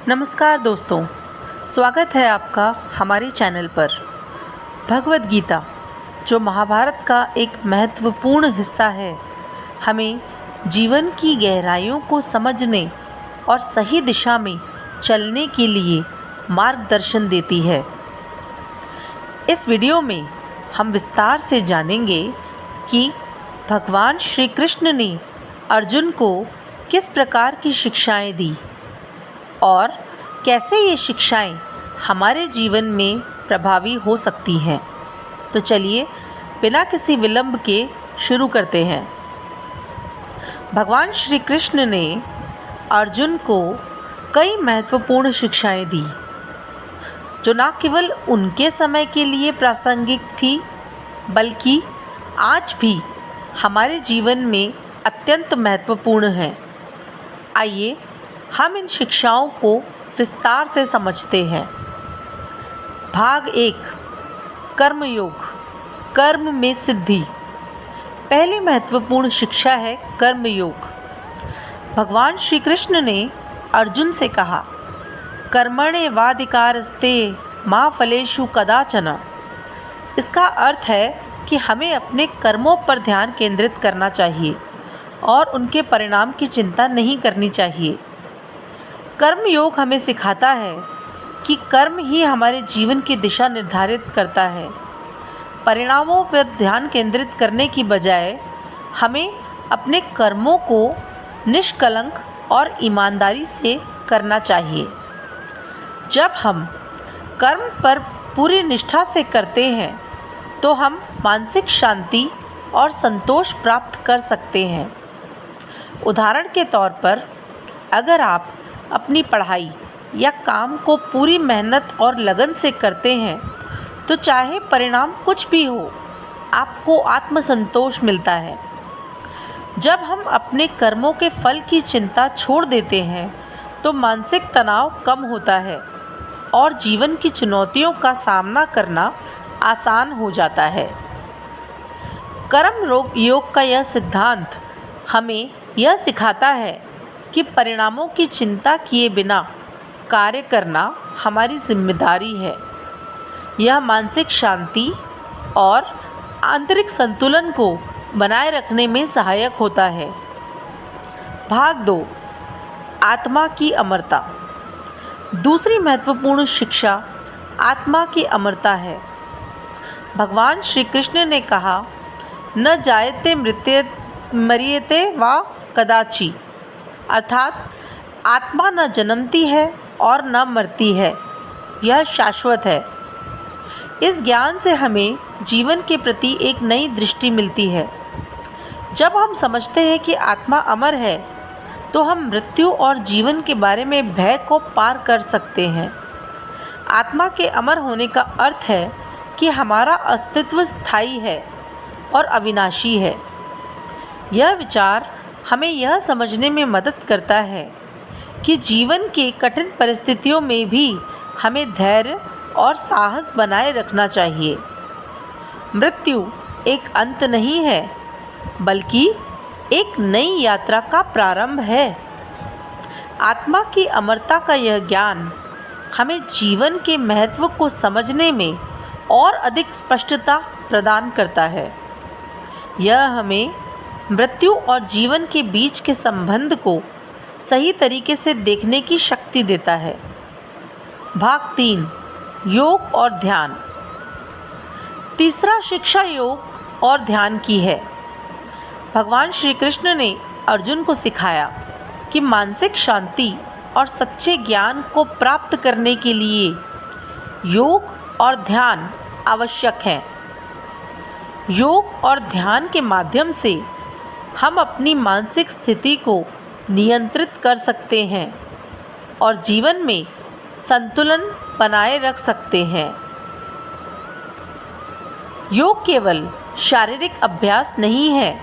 नमस्कार दोस्तों, स्वागत है आपका हमारे चैनल पर। भगवद गीता जो महाभारत का एक महत्वपूर्ण हिस्सा है, हमें जीवन की गहराइयों को समझने और सही दिशा में चलने के लिए मार्गदर्शन देती है। इस वीडियो में हम विस्तार से जानेंगे कि भगवान श्री कृष्ण ने अर्जुन को किस प्रकार की शिक्षाएं दी और कैसे ये शिक्षाएं हमारे जीवन में प्रभावी हो सकती हैं। तो चलिए बिना किसी विलंब के शुरू करते हैं। भगवान श्री कृष्ण ने अर्जुन को कई महत्वपूर्ण शिक्षाएं दी जो न केवल उनके समय के लिए प्रासंगिक थी, बल्कि आज भी हमारे जीवन में अत्यंत महत्वपूर्ण हैं। आइए हम इन शिक्षाओं को विस्तार से समझते हैं। भाग 1, कर्मयोग, कर्म में सिद्धि। पहली महत्वपूर्ण शिक्षा है कर्मयोग। भगवान श्री कृष्ण ने अर्जुन से कहा, कर्मण्येवाधिकारस्ते मा फलेषु कदाचन। इसका अर्थ है कि हमें अपने कर्मों पर ध्यान केंद्रित करना चाहिए और उनके परिणाम की चिंता नहीं करनी चाहिए। कर्मयोग हमें सिखाता है कि कर्म ही हमारे जीवन की दिशा निर्धारित करता है। परिणामों पर ध्यान केंद्रित करने की बजाय हमें अपने कर्मों को निष्कलंक और ईमानदारी से करना चाहिए। जब हम कर्म पर पूरी निष्ठा से करते हैं तो हम मानसिक शांति और संतोष प्राप्त कर सकते हैं। उदाहरण के तौर पर, अगर आप अपनी पढ़ाई या काम को पूरी मेहनत और लगन से करते हैं तो चाहे परिणाम कुछ भी हो, आपको आत्मसंतोष मिलता है। जब हम अपने कर्मों के फल की चिंता छोड़ देते हैं तो मानसिक तनाव कम होता है और जीवन की चुनौतियों का सामना करना आसान हो जाता है। कर्म योग का यह सिद्धांत हमें यह सिखाता है कि परिणामों की चिंता किए बिना कार्य करना हमारी जिम्मेदारी है। यह मानसिक शांति और आंतरिक संतुलन को बनाए रखने में सहायक होता है। भाग 2, आत्मा की अमरता। दूसरी महत्वपूर्ण शिक्षा आत्मा की अमरता है। भगवान श्री कृष्ण ने कहा, न जायते मरियते वा कदाचि, अर्थात आत्मा न जन्मती है और न मरती है, यह शाश्वत है। इस ज्ञान से हमें जीवन के प्रति एक नई दृष्टि मिलती है। जब हम समझते हैं कि आत्मा अमर है तो हम मृत्यु और जीवन के बारे में भय को पार कर सकते हैं। आत्मा के अमर होने का अर्थ है कि हमारा अस्तित्व स्थायी है और अविनाशी है। यह विचार हमें यह समझने में मदद करता है कि जीवन के कठिन परिस्थितियों में भी हमें धैर्य और साहस बनाए रखना चाहिए। मृत्यु एक अंत नहीं है, बल्कि एक नई यात्रा का प्रारंभ है। आत्मा की अमरता का यह ज्ञान हमें जीवन के महत्व को समझने में और अधिक स्पष्टता प्रदान करता है। यह हमें मृत्यु और जीवन के बीच के संबंध को सही तरीके से देखने की शक्ति देता है। भाग 3, योग और ध्यान। तीसरा शिक्षा योग और ध्यान की है। भगवान श्री कृष्ण ने अर्जुन को सिखाया कि मानसिक शांति और सच्चे ज्ञान को प्राप्त करने के लिए योग और ध्यान आवश्यक है। योग और ध्यान के माध्यम से हम अपनी मानसिक स्थिति को नियंत्रित कर सकते हैं और जीवन में संतुलन बनाए रख सकते हैं। योग केवल शारीरिक अभ्यास नहीं है,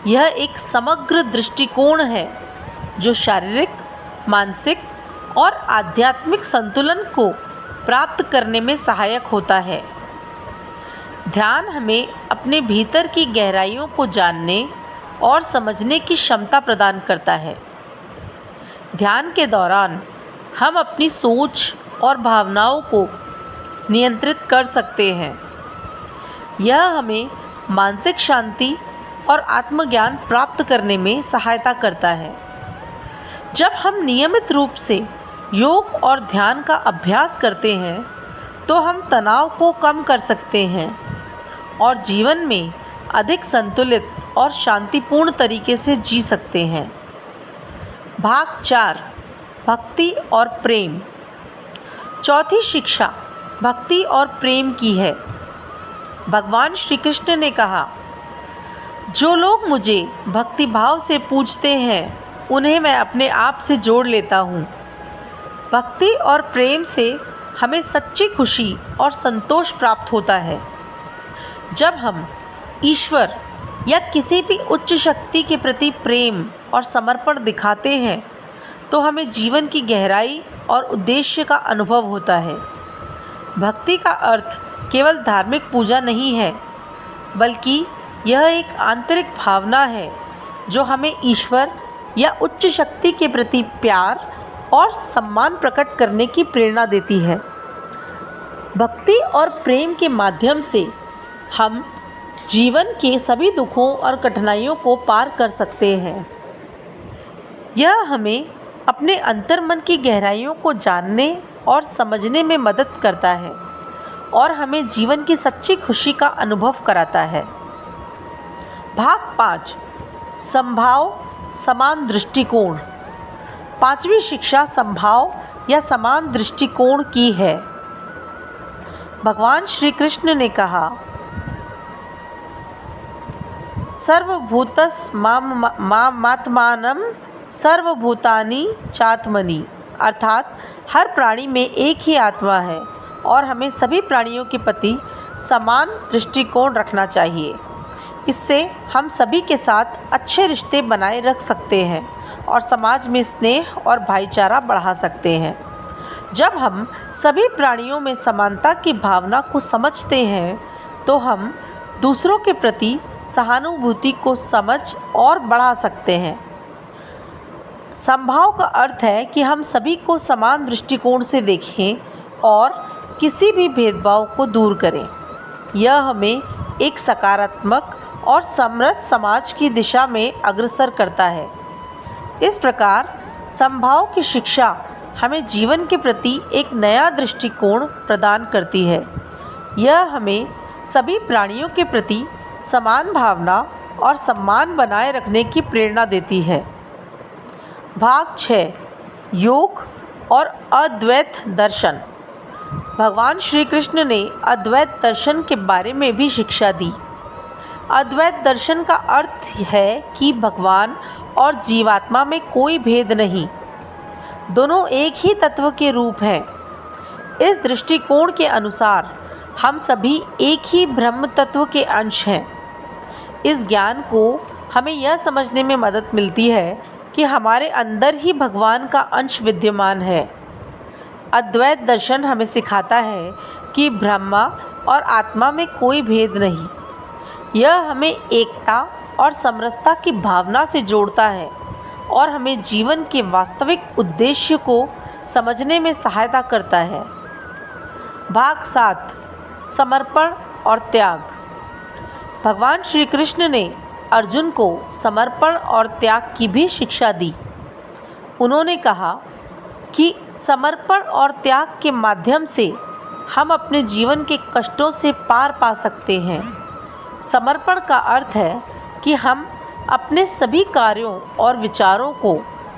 यह एक समग्र दृष्टिकोण है जो शारीरिक, मानसिक और आध्यात्मिक संतुलन को प्राप्त करने में सहायक होता है। ध्यान हमें अपने भीतर की गहराइयों को जानने और समझने की क्षमता प्रदान करता है। ध्यान के दौरान हम अपनी सोच और भावनाओं को नियंत्रित कर सकते हैं। यह हमें मानसिक शांति और आत्मज्ञान प्राप्त करने में सहायता करता है। जब हम नियमित रूप से योग और ध्यान का अभ्यास करते हैं तो हम तनाव को कम कर सकते हैं और जीवन में अधिक संतुलित और शांतिपूर्ण तरीके से जी सकते हैं। भाग 4 भक्ति और प्रेम। चौथी शिक्षा भक्ति और प्रेम की है। भगवान श्री कृष्ण ने कहा, जो लोग मुझे भक्ति भाव से पूजते हैं उन्हें मैं अपने आप से जोड़ लेता हूँ। भक्ति और प्रेम से हमें सच्ची खुशी और संतोष प्राप्त होता है। जब हम ईश्वर या किसी भी उच्च शक्ति के प्रति प्रेम और समर्पण दिखाते हैं तो हमें जीवन की गहराई और उद्देश्य का अनुभव होता है। भक्ति का अर्थ केवल धार्मिक पूजा नहीं है, बल्कि यह एक आंतरिक भावना है जो हमें ईश्वर या उच्च शक्ति के प्रति प्यार और सम्मान प्रकट करने की प्रेरणा देती है। भक्ति और प्रेम के माध्यम से हम जीवन के सभी दुखों और कठिनाइयों को पार कर सकते हैं। यह हमें अपने अंतर्मन की गहराइयों को जानने और समझने में मदद करता है और हमें जीवन की सच्ची खुशी का अनुभव कराता है। भाग 5 संभाव समान दृष्टिकोण। पांचवी शिक्षा संभाव या समान दृष्टिकोण की है। भगवान श्री कृष्ण ने कहा, सर्वभूतस मामात्मानं सर्वभूतानि चात्मनि, अर्थात हर प्राणी में एक ही आत्मा है और हमें सभी प्राणियों के प्रति समान दृष्टिकोण रखना चाहिए। इससे हम सभी के साथ अच्छे रिश्ते बनाए रख सकते हैं और समाज में स्नेह और भाईचारा बढ़ा सकते हैं। जब हम सभी प्राणियों में समानता की भावना को समझते हैं तो हम दूसरों के प्रति सहानुभूति को समझ और बढ़ा सकते हैं। समभाव का अर्थ है कि हम सभी को समान दृष्टिकोण से देखें और किसी भी भेदभाव को दूर करें। यह हमें एक सकारात्मक और समरस समाज की दिशा में अग्रसर करता है। इस प्रकार समभाव की शिक्षा हमें जीवन के प्रति एक नया दृष्टिकोण प्रदान करती है। यह हमें सभी प्राणियों के प्रति समान भावना और सम्मान बनाए रखने की प्रेरणा देती है। भाग 6 योग और अद्वैत दर्शन। भगवान श्री कृष्ण ने अद्वैत दर्शन के बारे में भी शिक्षा दी। अद्वैत दर्शन का अर्थ है कि भगवान और जीवात्मा में कोई भेद नहीं, दोनों एक ही तत्व के रूप हैं। इस दृष्टिकोण के अनुसार हम सभी एक ही ब्रह्म तत्व के अंश हैं। इस ज्ञान को हमें यह समझने में मदद मिलती है कि हमारे अंदर ही भगवान का अंश विद्यमान है। अद्वैत दर्शन हमें सिखाता है कि ब्रह्मा और आत्मा में कोई भेद नहीं। यह हमें एकता और समरसता की भावना से जोड़ता है और हमें जीवन के वास्तविक उद्देश्य को समझने में सहायता करता है। भाग 7 समर्पण और त्याग। भगवान श्री कृष्ण ने अर्जुन को समर्पण और त्याग की भी शिक्षा दी। उन्होंने कहा कि समर्पण और त्याग के माध्यम से हम अपने जीवन के कष्टों से पार पा सकते हैं। समर्पण का अर्थ है कि हम अपने सभी कार्यों और विचारों को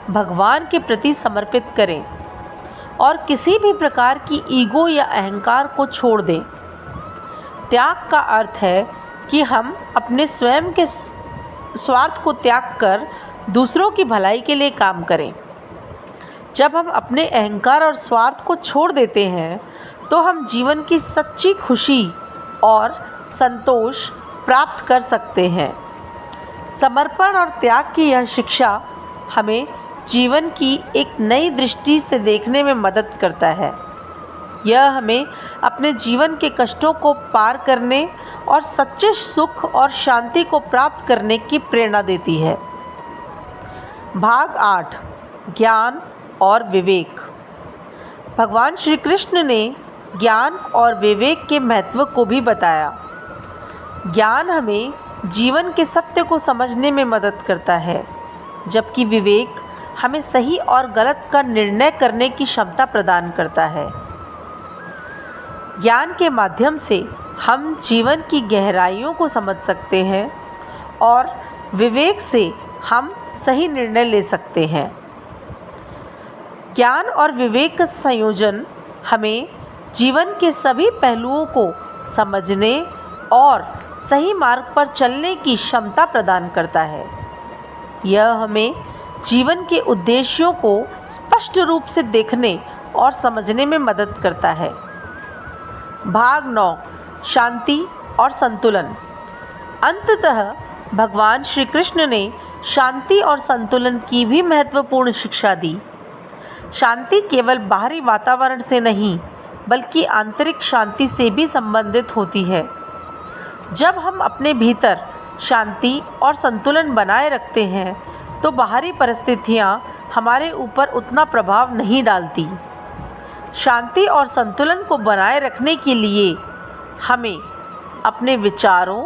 भगवान के प्रति समर्पित करें और किसी भी प्रकार की ईगो या अहंकार को छोड़ दें। त्याग का अर्थ है कि हम अपने स्वयं के स्वार्थ को त्याग कर दूसरों की भलाई के लिए काम करें। जब हम अपने अहंकार और स्वार्थ को छोड़ देते हैं तो हम जीवन की सच्ची खुशी और संतोष प्राप्त कर सकते हैं। समर्पण और त्याग की यह शिक्षा हमें जीवन की एक नई दृष्टि से देखने में मदद करता है। यह हमें अपने जीवन के कष्टों को पार करने और सच्चे सुख और शांति को प्राप्त करने की प्रेरणा देती है। भाग 8 ज्ञान और विवेक। भगवान श्री कृष्ण ने ज्ञान और विवेक के महत्व को भी बताया। ज्ञान हमें जीवन के सत्य को समझने में मदद करता है, जबकि विवेक हमें सही और गलत का निर्णय करने की क्षमता प्रदान करता है। ज्ञान के माध्यम से हम जीवन की गहराइयों को समझ सकते हैं और विवेक से हम सही निर्णय ले सकते हैं। ज्ञान और विवेक का संयोजन हमें जीवन के सभी पहलुओं को समझने और सही मार्ग पर चलने की क्षमता प्रदान करता है। यह हमें जीवन के उद्देश्यों को स्पष्ट रूप से देखने और समझने में मदद करता है। भाग 9, शांति और संतुलन। अंततः भगवान श्री कृष्ण ने शांति और संतुलन की भी महत्वपूर्ण शिक्षा दी। शांति केवल बाहरी वातावरण से नहीं, बल्कि आंतरिक शांति से भी संबंधित होती है। जब हम अपने भीतर शांति और संतुलन बनाए रखते हैं, तो बाहरी परिस्थितियां हमारे ऊपर उतना प्रभाव नहीं डालती। शांति और संतुलन को बनाए रखने के लिए हमें अपने विचारों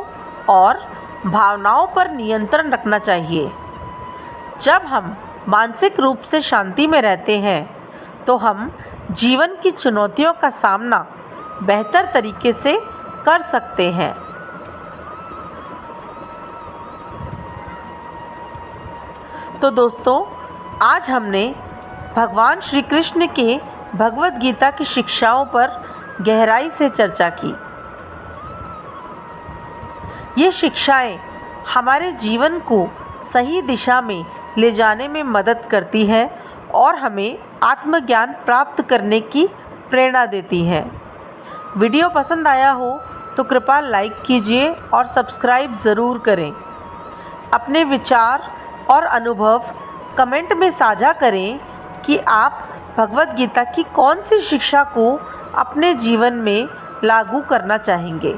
और भावनाओं पर नियंत्रण रखना चाहिए। जब हम मानसिक रूप से शांति में रहते हैं, तो हम जीवन की चुनौतियों का सामना बेहतर तरीके से कर सकते हैं। तो दोस्तों, आज हमने भगवान श्री कृष्ण के भगवद गीता की शिक्षाओं पर गहराई से चर्चा की। ये शिक्षाएं हमारे जीवन को सही दिशा में ले जाने में मदद करती है और हमें आत्मज्ञान प्राप्त करने की प्रेरणा देती हैं। वीडियो पसंद आया हो तो कृपया लाइक कीजिए और सब्सक्राइब ज़रूर करें। अपने विचार और अनुभव कमेंट में साझा करें कि आप भगवद गीता की कौन सी शिक्षा को अपने जीवन में लागू करना चाहेंगे।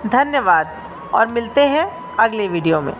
धन्यवाद और मिलते हैं अगले वीडियो में।